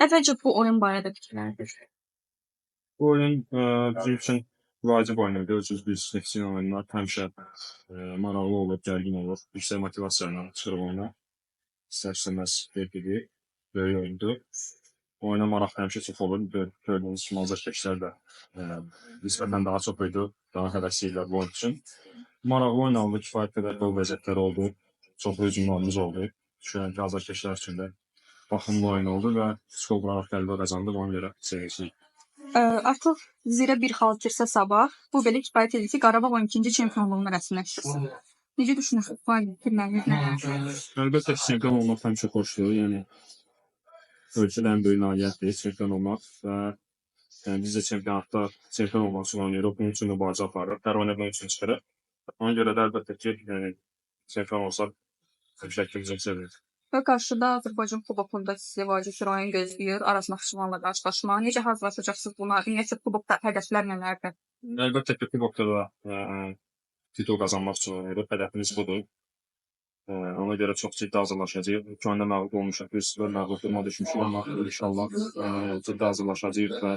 Əvvəlcə bu oyun barədə fikirlənirik. Bu oyun bizim üçün vacib oyun idi. Özünüz bilirsiniz, Xeçin oyunlar həmişə maraqlı olur, gərgin olur. Yüksək motivasiya ilə çıxırıq oyuna. İstər-istəməz verdiyi böyük oyundur. Oyuna maraq həmişə çox olur. Gördüyünüz kimi azarkeşlər də nisbətən daha çox idi. Daha həvəsliydiler bu oyun üçün. Maraqlı oyun oldu, kifayət qədər gol vəziyyətləri oldu. Çox hücumlarımız oldu. Düşünürəm ki, azarkeşlər üçün də baxımlı oyun oldu və skor quraraq qələbə qazandıq. Ona görə sevincliyik. Artıq zirə bir hal girsə sabah, bu belə kifayət edir ki, Qarabağ 12-ci çempionluğunu rəsmiləşdirsin. Necə düşünürsünüz? Bu fikirləriniz nədir? Əlbəttə ki, çempion olmaq həmişə xoşdur. Yəni ölkədə ən böyük nailiyyətdir çempion olmaq və biz də çempionatda çempion olmaq üçün oynayırıq. Bunun üçün mübarizə aparırıq. Hər oynamaq üçün çıxırıq. Ona görə də əlbəttə ki, yəni çempion olsaq bir şəkildə bizə sevinir. Və qarşıda Azərbaycan kubokunda sizi vacib bir oyun gözləyir. Araz Naxçıvanla qarşılaşma. Necə hazırlaşacaqsınız buna? Ümumiyyətlə kubokda hədəflər nələrdir? Əlbəttə ki, kubokda da titul qazanmaq üçün oynayırıq. Hədəfimiz budur. Ona görə çox ciddi hazırlaşacağıq. İlk oyunda məğlub olmuşuq. 1-0 məğlub duruma düşmüşük, amma inşallah ciddi hazırlaşacağıq və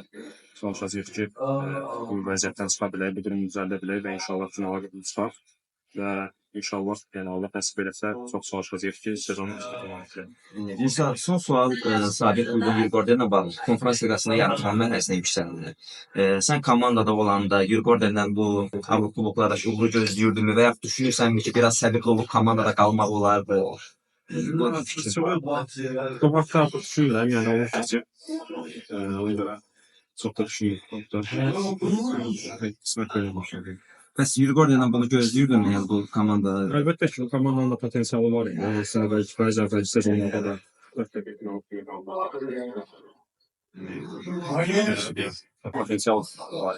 çalışacağıq ki, bu vəziyyətdən çıxa bilək, bu durumu düzəldə bilək və inşallah finala çıxaq. Və inşallah yəni Allah nəsib eləsə çox çalışacağıq ki, sezonu tamamlayaq. Son sual Sabit Uyğun Yurgorden'lə bağlı. Konferans liqasında yarışmanın mərhələsinə yüksəldi. Sən komandada olanda Yurgorden'lə bu kuboklarda uğuru gözləyirdinmi və ya düşünürsənmi ki, biraz səbirli olub komandada qalmaq olardı? Bu haqda artıq düşünürəm, yəni olur ki, ona görə çox da düşünürəm. Qismət verilmişdir. Bəs Yurgorden'lə bunu gözləyirdin yəni bu komandada? Əlbəttə ki, komandanın da potensialı var. Yəni, əvvəlki sezonlarda da potensial var.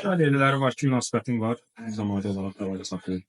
Vəliləri var ki, münasibətim var. Zamanı olaraq da saxlayın.